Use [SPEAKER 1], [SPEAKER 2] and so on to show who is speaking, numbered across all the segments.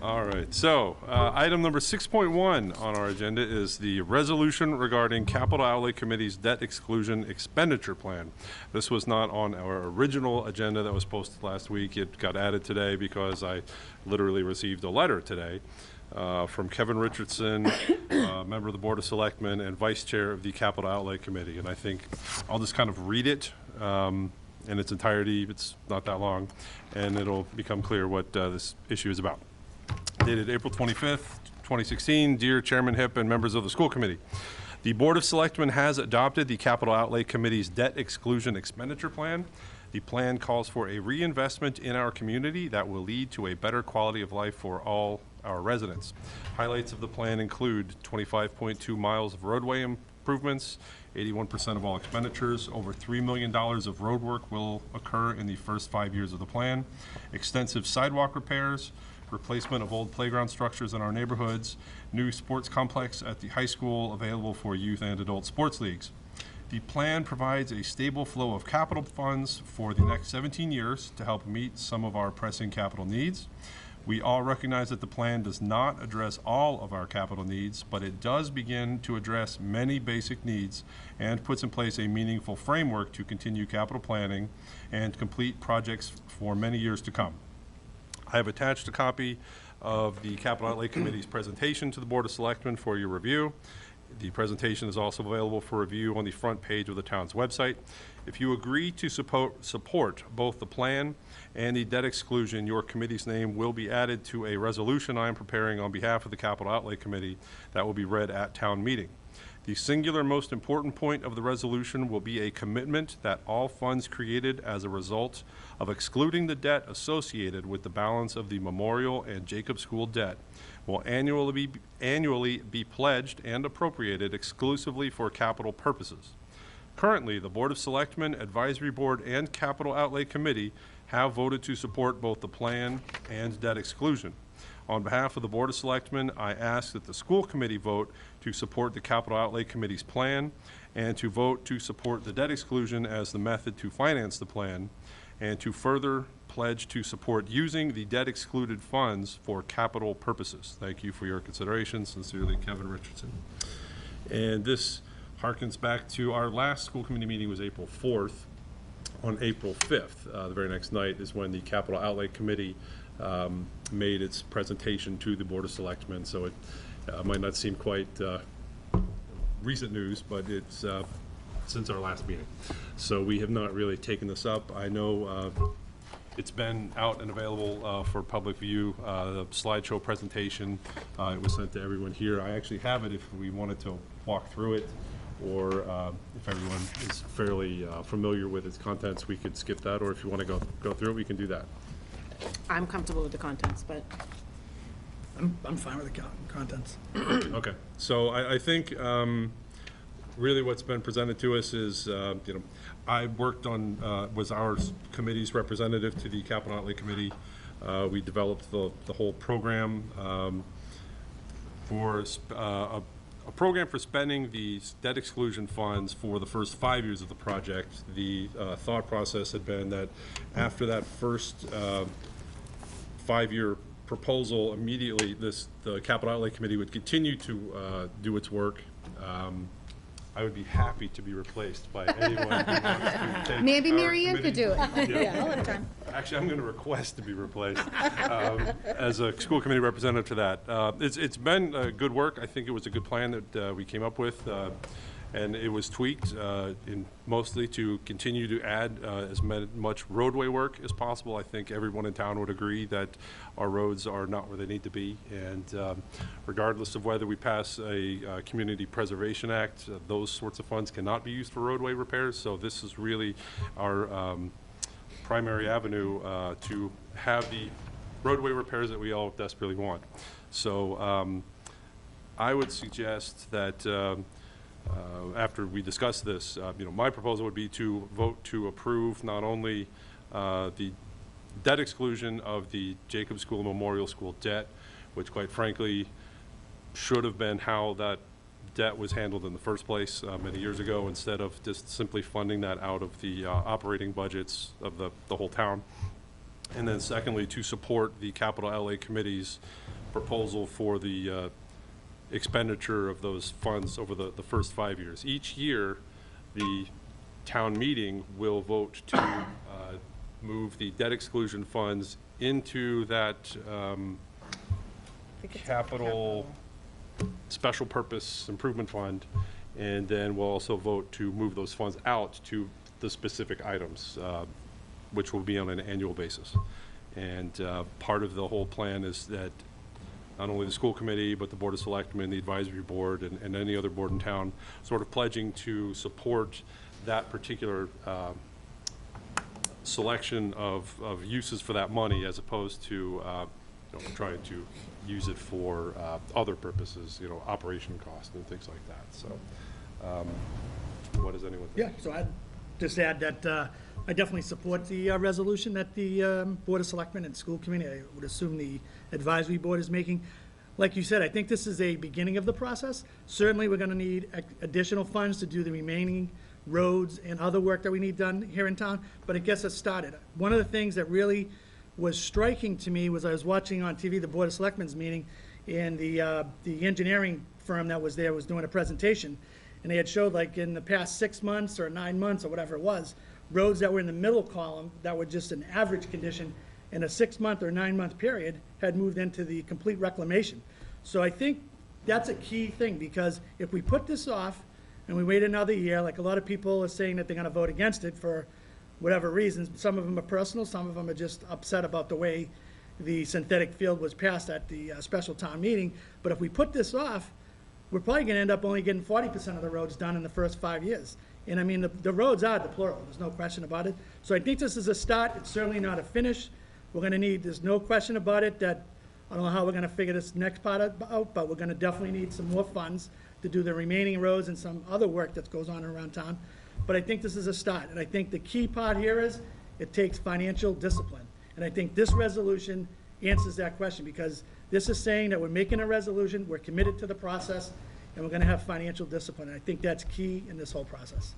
[SPEAKER 1] All right, so item number 6.1 on our agenda is the resolution regarding Capital Outlay Committee's Debt Exclusion Expenditure Plan. This was not on our original agenda that was posted last week. It got added today because I literally received a letter today from Kevin Richardson, member of the Board of Selectmen and Vice Chair of the Capital Outlay Committee. And I think I'll just kind of read it in its entirety. It's not that long, and it'll become clear what this issue is about. Dated April 25th, 2016, dear Chairman Hipp and members of the school committee. The Board of Selectmen has adopted the Capital Outlay Committee's Debt Exclusion Expenditure Plan. The plan calls for a reinvestment in our community that will lead to a better quality of life for all our residents. Highlights of the plan include 25.2 miles of roadway improvements, 81% of all expenditures, over $3 million of road work will occur in the first 5 years of the plan, extensive sidewalk repairs, replacement of old playground structures in our neighborhoods, new sports complex at the high school available for youth and adult sports leagues. The plan provides a stable flow of capital funds for the next 17 years to help meet some of our pressing capital needs. We all recognize that the plan does not address all of our capital needs, but it does begin to address many basic needs and puts in place a meaningful framework to continue capital planning and complete projects for many years to come. I have attached a copy of the Capital Outlay Committee's presentation to the Board of Selectmen for your review. The presentation is also available for review on the front page of the town's website. If you agree to support both the plan and the debt exclusion, your committee's name will be added to a resolution I am preparing on behalf of the Capital Outlay Committee that will be read at town meeting. The singular most important point of the resolution will be a commitment that all funds created as a result of excluding the debt associated with the balance of the Memorial and Jacob School debt will annually be pledged and appropriated exclusively for capital purposes. Currently, the Board of Selectmen, Advisory Board, and Capital Outlay Committee have voted to support both the plan and debt exclusion. On behalf of the Board of Selectmen, I ask that the school committee vote to support the Capital Outlay Committee's plan and to vote to support the debt exclusion as the method to finance the plan, and to further pledge to support using the debt excluded funds for capital purposes. Thank you for your consideration. Sincerely, Kevin Richardson. And this harkens back to our last school committee meeting was April 4th. On April 5th, the very next night, is when the Capital Outlay Committee made its presentation to the Board of Selectmen. So it might not seem quite recent news, but it's since our last meeting. So we have not really taken this up. I know it's been out and available for public view. The slideshow presentation, it was sent to everyone here. I actually have it if we wanted to walk through it, or if everyone is fairly familiar with its contents, we could skip that, or if you want to go through it, we can do that.
[SPEAKER 2] I'm comfortable with the contents, but
[SPEAKER 3] I'm fine with the contents.
[SPEAKER 1] Okay, so I think really what's been presented to us is, I worked on, was our committee's representative to the Capital Outlay Committee. We developed the whole program for a program for spending the debt exclusion funds for the first 5 years of the project. The thought process had been that after that first 5-year proposal, immediately the Capital Outlay Committee would continue to do its work. I would be happy to be replaced by anyone who wants to take
[SPEAKER 2] maybe
[SPEAKER 1] our
[SPEAKER 2] Mary Ann could
[SPEAKER 1] committee.
[SPEAKER 2] do it.
[SPEAKER 1] Yeah.
[SPEAKER 2] All the time.
[SPEAKER 1] Actually, I'm going to request to be replaced as a school committee representative to that. It's been good work. I think it was a good plan that we came up with, and it was tweaked mostly to continue to add as much roadway work as possible. I think everyone in town would agree that our roads are not where they need to be, and regardless of whether we pass a Community Preservation Act, those sorts of funds cannot be used for roadway repairs. So this is really our primary avenue to have the roadway repairs that we all desperately want. So I would suggest that after we discuss this, my proposal would be to vote to approve not only the debt exclusion of the Jacob School Memorial School debt, which quite frankly should have been how that debt was handled in the first place many years ago, instead of just simply funding that out of the operating budgets of the whole town. And then secondly, to support the Capital Outlay Committee's proposal for the expenditure of those funds over the first 5 years. Each year, the town meeting will vote to move the debt exclusion funds into that capital special purpose improvement fund, and then we'll also vote to move those funds out to the specific items, which will be on an annual basis. And part of the whole plan is that not only the school committee, but the Board of Selectmen, the advisory board, and any other board in town, sort of pledging to support that particular selection of uses for that money, as opposed to trying to use it for other purposes, operation costs and things like that. So, what does anyone think?
[SPEAKER 3] Yeah, so I'd just add that I definitely support the resolution that the Board of Selectmen and School Committee, I would assume the advisory board is making. Like you said, I think this is a beginning of the process. Certainly, we're gonna need additional funds to do the remaining roads and other work that we need done here in town, but it gets us started. One of the things that really was striking to me was I was watching on TV the Board of Selectmen's meeting, and the engineering firm that was there was doing a presentation, and they had showed, like, in the past 6 months or 9 months or whatever it was, roads that were in the middle column that were just in average condition in a 6-month or 9-month period had moved into the complete reclamation. So I think that's a key thing, because if we put this off and we wait another year, like a lot of people are saying that they're gonna vote against it for whatever reasons, some of them are personal, some of them are just upset about the way the synthetic field was passed at the special town meeting. But if we put this off, we're probably gonna end up only getting 40% of the roads done in the first 5 years. And I mean, the roads are deplorable, there's no question about it. So I think this is a start, it's certainly not a finish. We're gonna need, there's no question about it, that, I don't know how we're gonna figure this next part out, but we're gonna definitely need some more funds to do the remaining roads and some other work that goes on around town. But I think this is a start, and I think the key part here is, it takes financial discipline. And I think this resolution answers that question, because this is saying that we're making a resolution, we're committed to the process, and we're gonna have financial discipline. And I think that's key in this whole process.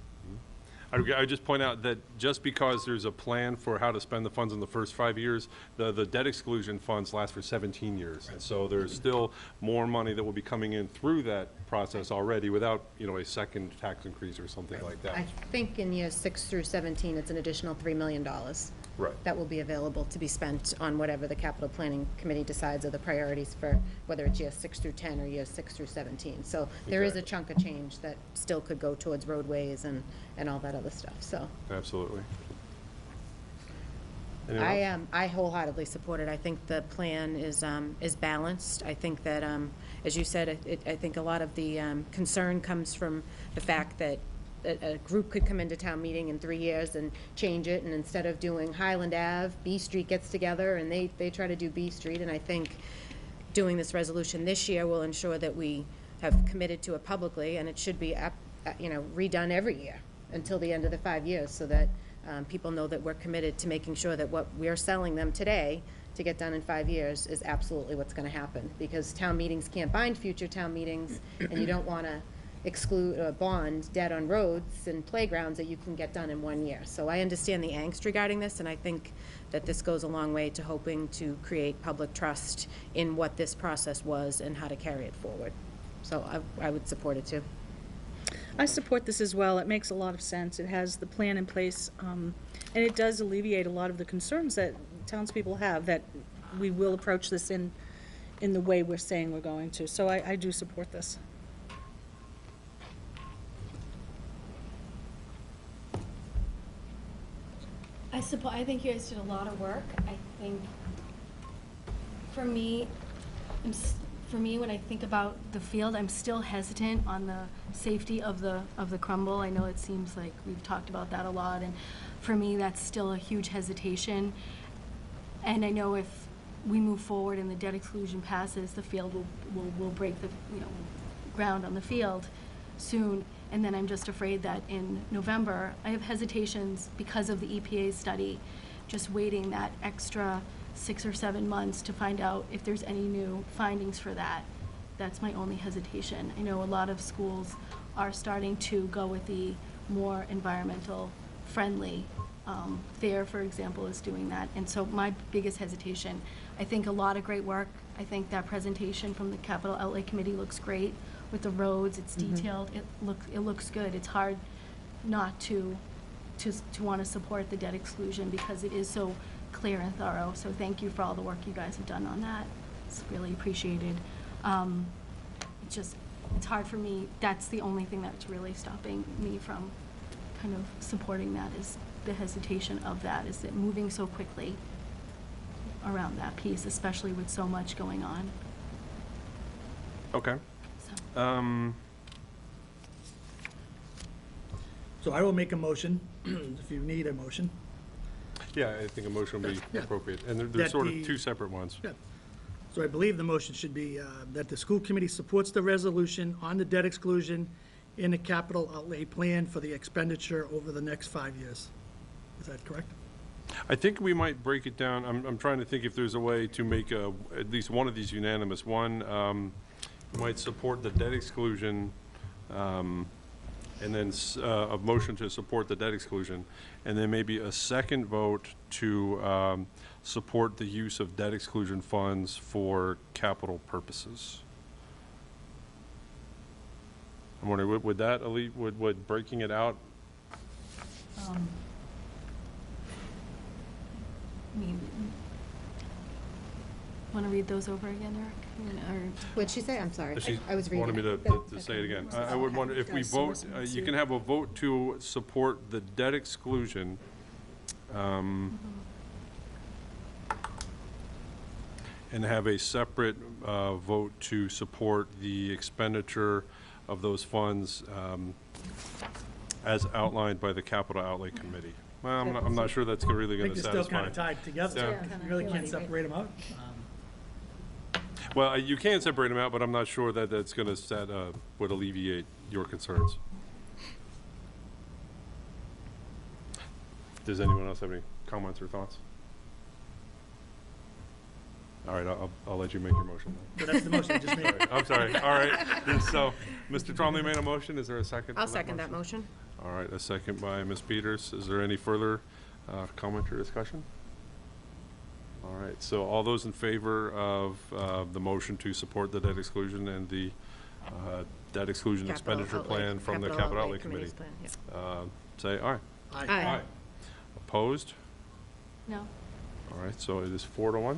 [SPEAKER 1] I would just point out that just because there's a plan for how to spend the funds in the first 5 years, the debt exclusion funds last for 17 years. And so there's still more money that will be coming in through that process already without, a second tax increase or something like that.
[SPEAKER 2] I think in years 6 through 17, it's an additional $3 million.
[SPEAKER 1] Right.
[SPEAKER 2] That will be available to be spent on whatever the capital planning committee decides are the priorities for, whether it's years 6 through 10 or years 6 through 17. So there is a chunk of change that still could go towards roadways and all that other stuff, so.
[SPEAKER 1] Absolutely. Anyone else?
[SPEAKER 2] I wholeheartedly support it. I think the plan is balanced. I think that, as you said, I think a lot of the concern comes from the fact that a group could come into town meeting in 3 years and change it, and instead of doing Highland Ave, B Street gets together and they try to do B Street. And I think doing this resolution this year will ensure that we have committed to it publicly, and it should be redone every year until the end of the 5 years, so that people know that we're committed to making sure that what we're selling them today to get done in 5 years is absolutely what's going to happen. Because town meetings can't bind future town meetings, and you don't want to exclude or bond debt on roads and playgrounds that you can get done in 1 year. So I understand the angst regarding this, and I think that this goes a long way to hoping to create public trust in what this process was and how to carry it forward. So I would support it too.
[SPEAKER 4] I support this as well. It makes a lot of sense. It has the plan in place, and it does alleviate a lot of the concerns that townspeople have, that we will approach this in the way we're saying we're going to. So I do support this.
[SPEAKER 5] I think you guys did a lot of work. I think, for me, when I think about the field, I'm still hesitant on the safety of the crumble. I know it seems like we've talked about that a lot, and for me, that's still a huge hesitation. And I know if we move forward and the debt exclusion passes, the field will break the ground on the field soon. And then I'm just afraid that in November, I have hesitations because of the EPA study, just waiting that extra 6 or 7 months to find out if there's any new findings for that. That's my only hesitation. I know a lot of schools are starting to go with the more environmental friendly Thayer, for example, is doing that. And so my biggest hesitation, I think a lot of great work. I think that presentation from the Capital Outlay Committee looks great with the roads. It's detailed. It looks good. It's hard not to want to support the debt exclusion because it is so clear and thorough. So thank you for all the work you guys have done on that. It's really appreciated. It's hard for me. That's the only thing that's really stopping me from kind of supporting that is the hesitation of that, is it moving so quickly around that piece, especially with so much going on.
[SPEAKER 1] Okay.
[SPEAKER 5] So.
[SPEAKER 3] So I will make a motion, if you need a motion.
[SPEAKER 1] Yeah, I think a motion would be
[SPEAKER 3] Yeah.
[SPEAKER 1] appropriate. And they're
[SPEAKER 3] That
[SPEAKER 1] sort of
[SPEAKER 3] the-
[SPEAKER 1] two separate ones.
[SPEAKER 3] Yeah. So I believe the motion should be that the school committee supports the resolution on the debt exclusion in the capital outlay plan for the expenditure over the next 5 years. Is that correct?
[SPEAKER 1] I think we might break it down. I'm trying to think if there's a way to make at least one of these unanimous. One, you might support the debt exclusion, and then a motion to support the debt exclusion, and then maybe a second vote to support the use of debt exclusion funds for capital purposes. I'm wondering, would that, would breaking it out?
[SPEAKER 5] Want to read those over again, Eric?
[SPEAKER 2] What'd she say? I'm sorry.
[SPEAKER 1] She
[SPEAKER 2] I was reading
[SPEAKER 1] wanted me
[SPEAKER 2] it.
[SPEAKER 1] to say it again. I would wonder if we vote, you can have a vote to support the debt exclusion. And have a separate vote to support the expenditure of those funds as outlined by the Capital Outlay Committee. Well, I'm not sure that's really
[SPEAKER 3] I
[SPEAKER 1] going
[SPEAKER 3] think
[SPEAKER 1] to
[SPEAKER 3] they're still kind
[SPEAKER 1] satisfy.
[SPEAKER 3] of tied together.
[SPEAKER 1] Yeah.
[SPEAKER 3] You really can't separate them out.
[SPEAKER 1] Well, you can separate them out, but I'm not sure that that's going to would alleviate your concerns. Does anyone else have any comments or thoughts? All right, I'll let you make your motion then.
[SPEAKER 3] So that's the motion I just made.
[SPEAKER 1] I'm sorry. All right. So, Mr. Trombley made a motion. Is there a second?
[SPEAKER 2] I'll
[SPEAKER 1] for
[SPEAKER 2] second that motion.
[SPEAKER 1] All right, a second by Ms. Peters. Is there any further comment or discussion? All right, so all those in favor of the motion to support the debt exclusion and the debt exclusion
[SPEAKER 2] Capital
[SPEAKER 1] expenditure
[SPEAKER 2] Outlay-
[SPEAKER 1] plan from the Capital Outlay Committee,
[SPEAKER 2] Committee's plan, yeah.
[SPEAKER 1] say aye.
[SPEAKER 2] Aye.
[SPEAKER 1] Opposed?
[SPEAKER 5] No?
[SPEAKER 1] All right, so it is 4-1.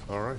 [SPEAKER 1] All right.